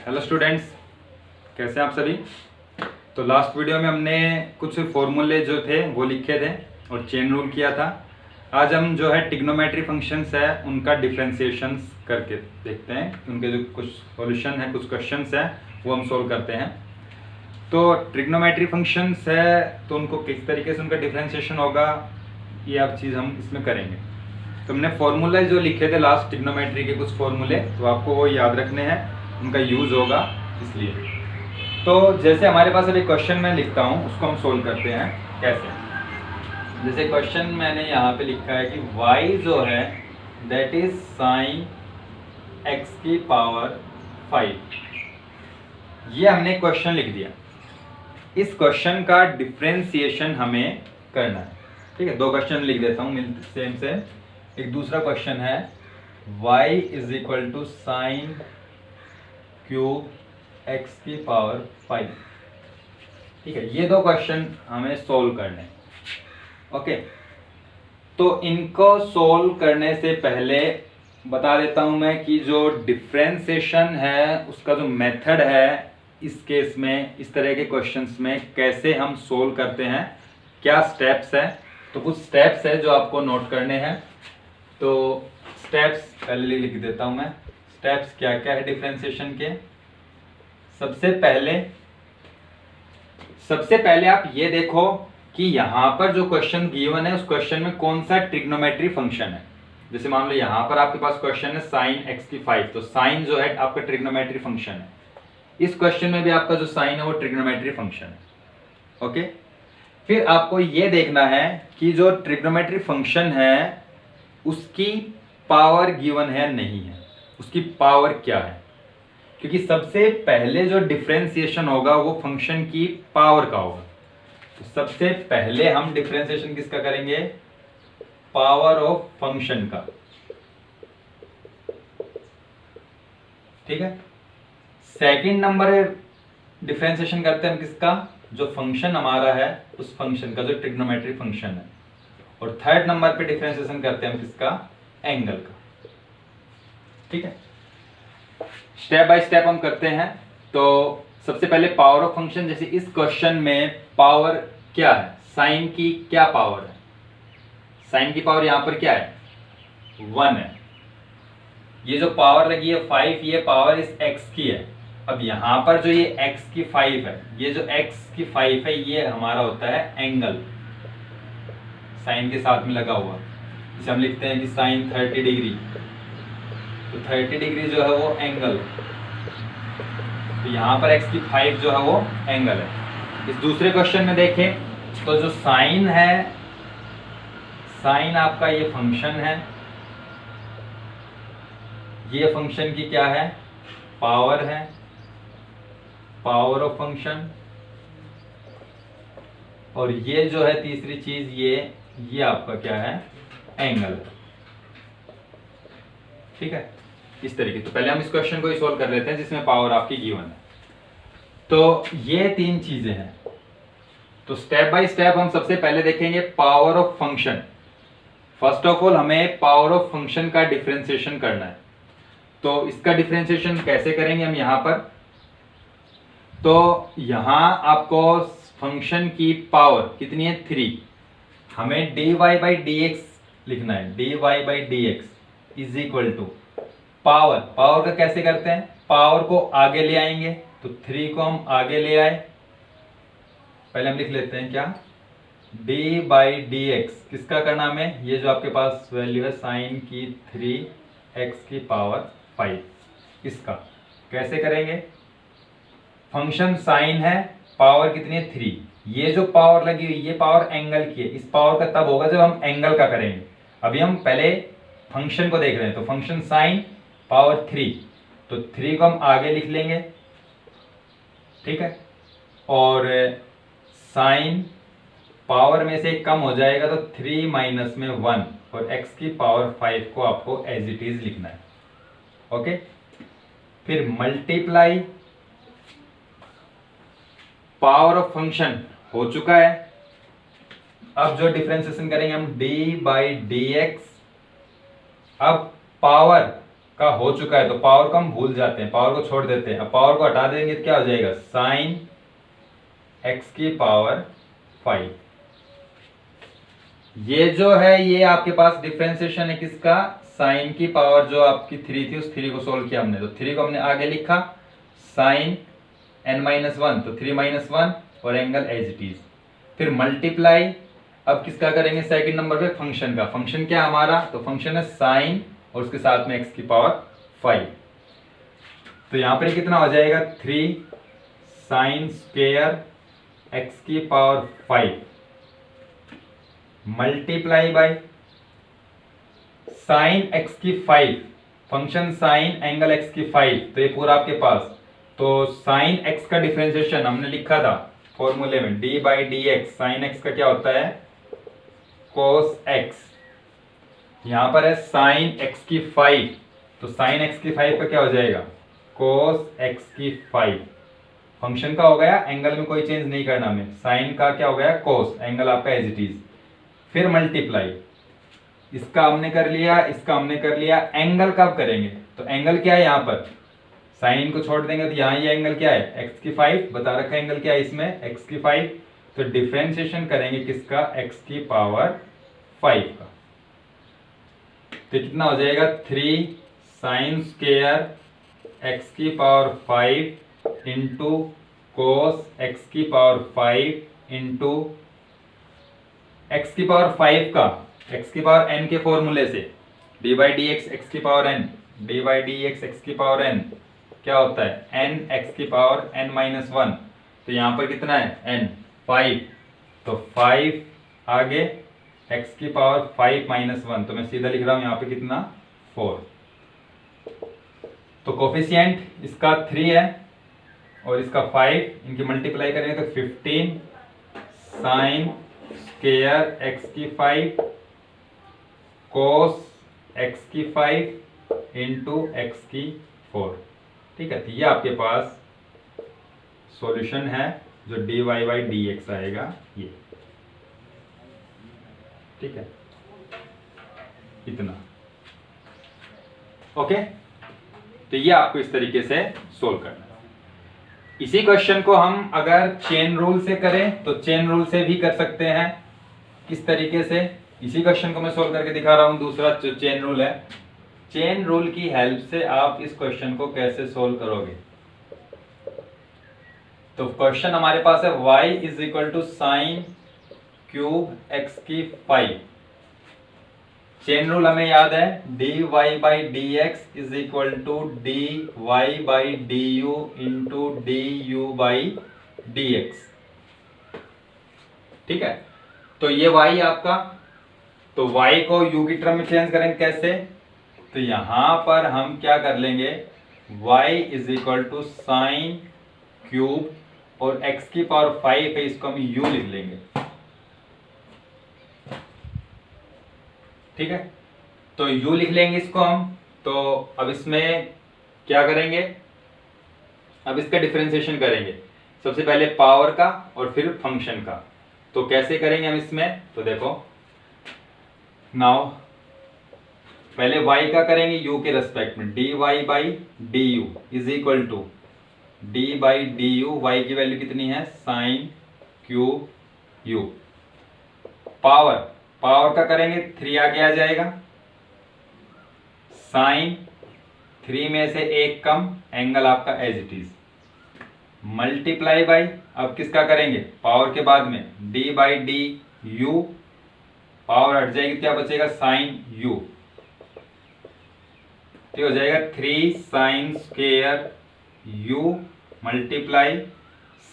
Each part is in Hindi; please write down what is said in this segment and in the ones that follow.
हेलो स्टूडेंट्स, कैसे हैं आप सभी। तो लास्ट वीडियो में हमने कुछ फॉर्मूले जो थे वो लिखे थे और चेन रूल किया था। आज हम जो है ट्रिग्नोमेट्री फंक्शंस है उनका डिफरेंशिएशंस करके देखते हैं। उनके जो कुछ सॉल्यूशन है, कुछ क्वेश्चंस हैं वो हम सोल्व करते हैं। तो ट्रिग्नोमेट्री फंक्शंस है तो उनको किस तरीके से उनका डिफरेंशिएशन होगा ये आप चीज़ हम इसमें करेंगे। तो हमने फॉर्मूले जो लिखे थे लास्ट ट्रिग्नोमेट्री के कुछ फॉर्मूले, तो आपको वो याद रखने हैं, उनका यूज़ होगा इसलिए। तो जैसे हमारे पास अभी क्वेश्चन मैं लिखता हूँ उसको हम सोल्व करते हैं कैसे। जैसे क्वेश्चन मैंने यहाँ पे लिखा है कि y जो है दैट इज साइन x की पावर 5। ये हमने क्वेश्चन लिख दिया। इस क्वेश्चन का डिफरेंशिएशन हमें करना है। ठीक है, दो क्वेश्चन लिख देता हूँ सेम से। एक दूसरा क्वेश्चन है y is equal to sine cube x की पावर 5। ठीक है, ये दो क्वेश्चन हमें सोल्व करने हैं। ओके, तो इनको सोल्व करने से पहले बता देता हूं मैं कि जो डिफरेंशिएशन है उसका जो मेथड है इस केस में, इस तरह के क्वेश्चंस में कैसे हम सोल्व करते हैं, क्या स्टेप्स है। तो कुछ स्टेप्स है जो आपको नोट करने हैं। तो स्टेप्स पहले लिख देता हूं मैं। स्टेप्स क्या क्या है डिफरेंशिएशन के। सबसे पहले आप ये देखो कि यहाँ पर जो क्वेश्चन गिवन है उस क्वेश्चन में कौन सा ट्रिग्नोमेट्री फंक्शन है। जैसे मान लो यहाँ पर आपके पास क्वेश्चन है साइन x की 5, तो साइन जो है आपका ट्रिग्नोमेट्री फंक्शन है। इस क्वेश्चन में भी आपका जो साइन है वो ट्रिग्नोमेट्री फंक्शन है। ओके, फिर आपको ये देखना है कि जो ट्रिग्नोमेट्री फंक्शन है उसकी पावर गिवन है नहीं है, उसकी पावर क्या है। क्योंकि सबसे पहले जो डिफरेंशिएशन होगा वो फंक्शन की पावर का होगा। तो सबसे पहले हम डिफरेंशिएशन किसका करेंगे, पावर ऑफ फंक्शन का। ठीक है, सेकंड नंबर डिफरेंशिएशन करते हैं हम किसका, जो फंक्शन हमारा है उस फंक्शन का, जो ट्रिग्नोमेट्री फंक्शन है। और थर्ड नंबर पे डिफरेंशिएशन करते हैं हम किसका, एंगल का। ठीक है, स्टेप बाय स्टेप हम करते हैं। तो सबसे पहले पावर ऑफ फंक्शन। जैसे इस क्वेश्चन में पावर क्या है, साइन की क्या पावर है। साइन की पावर यहां पर क्या है, 1 है। ये जो पावर लगी है 5, ये पावर इस x की है। अब यहां पर जो ये x की 5 है, ये जो x की 5 है ये हमारा होता है एंगल, साइन के साथ में लगा हुआ। इसे हम लिखते हैं कि साइन 30 डिग्री। तो 30 डिग्री जो है वो एंगल, तो यहाँ पर x की 5 जो है वो एंगल है। इस दूसरे क्वेश्चन में देखें तो जो साइन है, साइन आपका ये फंक्शन है, ये फंक्शन की क्या है, पावर है, पावर ऑफ फंक्शन। और ये जो है तीसरी चीज, ये आपका क्या है, एंगल है। ठीक है, इस तरीके। तो पहले हम इस क्वेश्चन को ही सोल्व कर लेते हैं जिसमें पावर आपकी गिवन है। तो ये तीन चीजें हैं। तो स्टेप बाय स्टेप हम सबसे पहले देखेंगे power of function. First of all हमें पावर ऑफ फंक्शन का डिफरेंशिएशन करना है। तो इसका डिफरेंशिएशन कैसे करेंगे हम यहाँ पर। तो यहाँ आपको फंक्शन की पावर कितनी है, 3। हमें dy बाई डी एक्स लिखना है। dy by D X is equal to power. Power का कैसे करते हैं, पावर को आगे ले आएंगे। तो 3 को हम आगे ले आए, पहले हम लिख लेते हैं क्या, डी बाई डी एक्स किसका करना हमें, ये जो आपके पास वैल्यू है साइन की 3x की पावर 5, इसका कैसे करेंगे। फंक्शन साइन है, पावर कितनी है, 3। ये जो पावर लगी हुई ये पावर एंगल की है। इस पावर का तब होगा जब हम एंगल का करेंगे। अभी हम पहले फंक्शन को देख रहे हैं। तो फंक्शन साइन पावर 3, तो 3 को हम आगे लिख लेंगे। ठीक है, और साइन पावर में से कम हो जाएगा तो 3 माइनस में 1, और x की पावर 5 को आपको एज इट इज लिखना है। ओके, फिर मल्टीप्लाई पावर ऑफ फंक्शन हो चुका है। अब जो डिफरेंशिएशन करेंगे हम डी बाई डी एक्स। अब पावर का हो चुका है तो पावर को हम भूल जाते हैं, पावर को छोड़ देते हैं। अब पावर को हटा देंगे तो क्या हो जाएगा, साइन एक्स की पावर 5। ये जो है ये आपके पास डिफरेंशिएशन है किसका, साइन की पावर जो आपकी 3 थी उस 3 को सोल्व किया हमने, तो 3 को हमने आगे लिखा साइन n-1 तो 3 - 1 और एंगल एज इट इज। फिर मल्टीप्लाई, अब किसका करेंगे, सेकंड नंबर पे फंक्शन का। फंक्शन क्या हमारा, तो फंक्शन है साइन और उसके साथ में x की पावर 5। तो यहां पर कितना हो जाएगा, 3 साइन स्क्वायर x की power 5 multiply by sine x की 5, फंक्शन साइन एंगल x की 5, तो ये पूरा आपके पास। तो साइन x का डिफरेंशिएशन हमने लिखा था फॉर्मूले में d/dx, साइन x का क्या होता है, cos x। यहां पर है साइन x की 5, तो साइन x की 5 का क्या हो जाएगा, cos x की 5। फंक्शन का हो गया, एंगल में कोई चेंज नहीं करना हमें, साइन का क्या हो गया cos, एंगल आपका एज इट इज। फिर मल्टीप्लाई, इसका हमने कर लिया, इसका हमने कर लिया। एंगल कब करेंगे, तो एंगल क्या है यहाँ पर, साइन को छोड़ देंगे तो यहाँ ये एंगल क्या है, x की 5 बता रखा है, एंगल क्या है इसमें x की 5। तो डिफरेंशिएशन करेंगे किसका, x की पावर 5 का, तो कितना हो जाएगा, 3 साइन स्क्वायर x की पावर 5 इंटू कोस x की पावर 5 इंटू x की पावर 5 का, x की पावर n के फॉर्मूले से d/dx x की पावर n, d/dx x की पावर n क्या होता है, n x की पावर n-1। तो यहाँ पर कितना है n, 5, तो 5 आगे x की पावर 5-1, तो मैं सीधा लिख रहा हूँ यहाँ पे कितना, 4। तो कोफिशिएंट इसका 3 है और इसका 5, इनकी मल्टीप्लाई करेंगे तो 15 साइन स्क्वायर x की 5 कोस x की 5 इंटू x की 4। ठीक है, तो ये आपके पास सॉल्यूशन है जो dy/dx आएगा ये। ठीक है, इतना ओके। तो ये आपको इस तरीके से सोल्व करना है। इसी क्वेश्चन को हम अगर चेन रूल से करें तो चेन रूल से भी कर सकते हैं। किस तरीके से, इसी क्वेश्चन को मैं सोल्व करके दिखा रहा हूं, दूसरा जो चेन रूल है, चेन रूल की हेल्प से आप इस क्वेश्चन को कैसे सोल्व करोगे। तो क्वेश्चन हमारे पास है y = साइन क्यूब x की 5। चेन रूल हमें याद है dy/dx = dy/du इंटू du/dx। ठीक है, तो ये y आपका, तो y को u की टर्म में चेंज करेंगे कैसे, तो यहां पर हम क्या कर लेंगे, y = साइन क्यूब और x की पावर 5 है, इसको हम u लिख लेंगे। ठीक है, तो u लिख लेंगे इसको हम। तो अब इसमें क्या करेंगे, अब इसका डिफरेंशिएशन करेंगे, सबसे पहले पावर का और फिर फंक्शन का। तो कैसे करेंगे हम इसमें, तो देखो नाउ पहले y का करेंगे u के रेस्पेक्ट में, dy/du = d/du, y की वैल्यू कितनी है, साइन क्यूब u। पावर का करेंगे 3 आगे आ जाएगा, साइन 3 में से 1 कम, एंगल आपका as it is. Multiply by, अब किसका करेंगे, पावर के बाद में d/du, पावर हट जाएगी, क्या बचेगा, साइन u। तो हो जाएगा 3 sine square u multiply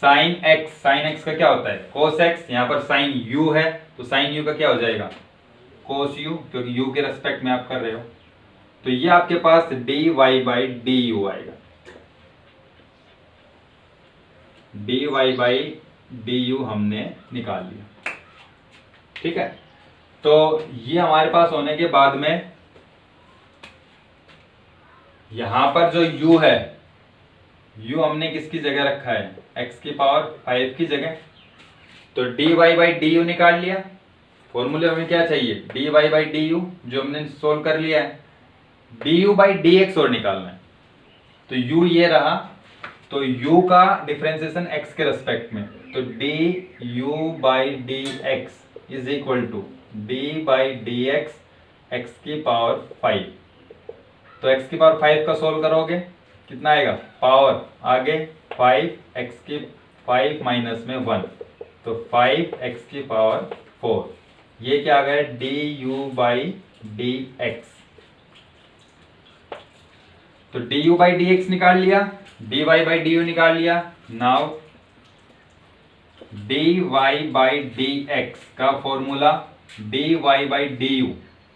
sine x का क्या होता है, cos x। यहाँ पर साइन u है तो साइन u का क्या हो जाएगा, cos u, क्योंकि u के रेस्पेक्ट में आप कर रहे हो। तो ये आपके पास dy/du आएगा, dy/du हमने निकाल लिया। ठीक है, तो ये हमारे पास होने के बाद में यहां पर जो u है, u हमने किसकी जगह रखा है, x की पावर 5 की जगह। तो dy/du निकाल लिया, फॉर्मूले हमें क्या चाहिए, dy/du जो हमने सोल्व कर लिया है, du बाई डी एक्स और निकालना है। तो u ये रहा, तो u का डिफरेंशिएशन x के रेस्पेक्ट में, तो du by D X is equal to d by D X X की पावर 5। तो x की पावर 5 का सोल्व करोगे कितना आएगा, पावर आगे 5 x की 5 माइनस में 1, तो 5 x की पावर 4। ये क्या आ गया, du बाई डी एक्स। तो du बाई डी एक्स निकाल लिया, dy बाई डी निकाल लिया। Now dy by D x का फॉर्मूला dy बाई du,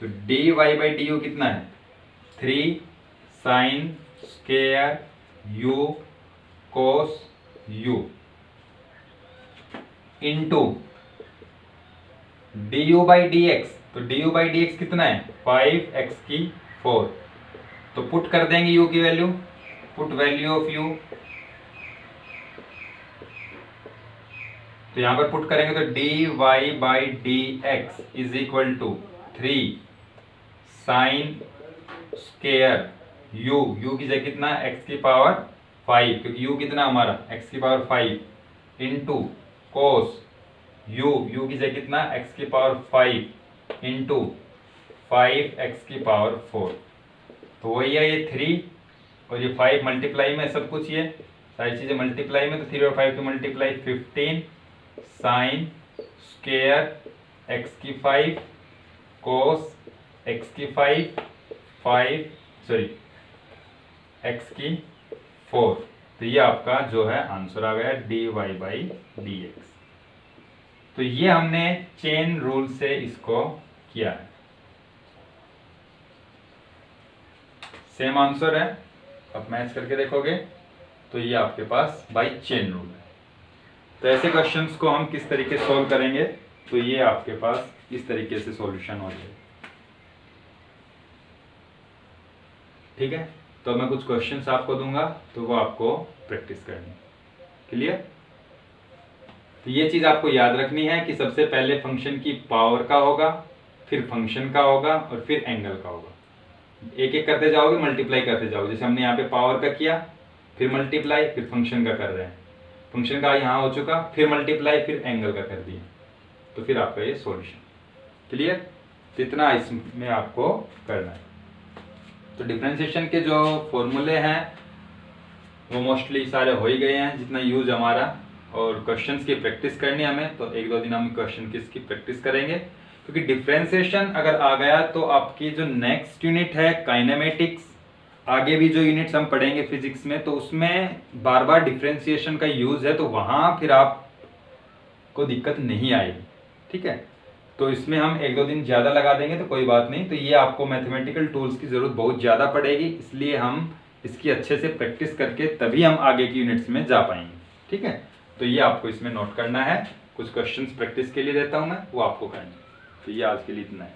तो dy बाई du कितना है, 3 sine square u cos u into du by D x, तो du बाई डी एक्स कितना है, 5x की 4। तो पुट कर देंगे u की value, put value of u, तो यहां पर पुट करेंगे तो dy by D X is equal to 3 sine square u की जगह कितना, x की पावर 5, क्योंकि u कितना हमारा, x की पावर 5 इंटू कोस u की जगह कितना, x की पावर 5 इंटू 5x की पावर 4। तो वही है ये 3 और ये 5 मल्टीप्लाई में सब कुछ, ये सारी चीजें मल्टीप्लाई में, तो 3 और 5 की मल्टीप्लाई 15 साइन स्क्वायर x की 5 कोस x की 5 सॉरी x की 4। तो ये आपका जो है आंसर आ गया dy बाई डी एक्स। तो ये हमने चेन रूल से इसको किया है, सेम आंसर है। आप मैच करके देखोगे तो ये आपके पास बाई चेन रूल है। तो ऐसे क्वेश्चंस को हम किस तरीके से सॉल्व करेंगे, तो ये आपके पास इस तरीके से सॉल्यूशन हो जाएगा। ठीक है, तो मैं कुछ क्वेश्चंस आपको दूंगा, तो वो आपको प्रैक्टिस करनी है। क्लियर? तो ये चीज आपको याद रखनी है कि सबसे पहले फंक्शन की पावर का होगा, फिर फंक्शन का होगा और फिर एंगल का होगा। एक एक करते जाओगे, मल्टीप्लाई करते जाओगे। जैसे हमने यहाँ पे पावर का किया, फिर मल्टीप्लाई, फिर फंक्शन का कर रहे हैं, फंक्शन का यहाँ हो चुका, फिर मल्टीप्लाई, फिर एंगल का कर दिया, तो फिर आपका ये सॉल्यूशन। क्लियर? तो इतना इसमें आपको करना है। तो डिफरेंशिएशन के जो फॉर्मूले हैं वो मोस्टली सारे हो ही गए हैं, जितना यूज हमारा, और क्वेश्चंस की प्रैक्टिस करनी है हमें। तो एक दो दिन हम क्वेश्चन की प्रैक्टिस करेंगे, क्योंकि डिफरेंशिएशन अगर आ गया तो आपकी जो नेक्स्ट यूनिट है काइनेमेटिक्स, आगे भी जो यूनिट्स हम पढ़ेंगे फिजिक्स में, तो उसमें बार बार डिफरेंशिएशन का यूज है, तो वहां फिर आपको दिक्कत नहीं आएगी। ठीक है, तो इसमें हम एक दो दिन ज़्यादा लगा देंगे तो कोई बात नहीं। तो ये आपको मैथमेटिकल टूल्स की ज़रूरत बहुत ज़्यादा पड़ेगी, इसलिए हम इसकी अच्छे से प्रैक्टिस करके तभी हम आगे की यूनिट्स में जा पाएंगे। ठीक है, तो ये आपको इसमें नोट करना है। कुछ क्वेश्चंस प्रैक्टिस के लिए देता हूँ मैं, वो आपको करना है। तो ये आज के लिए इतना है।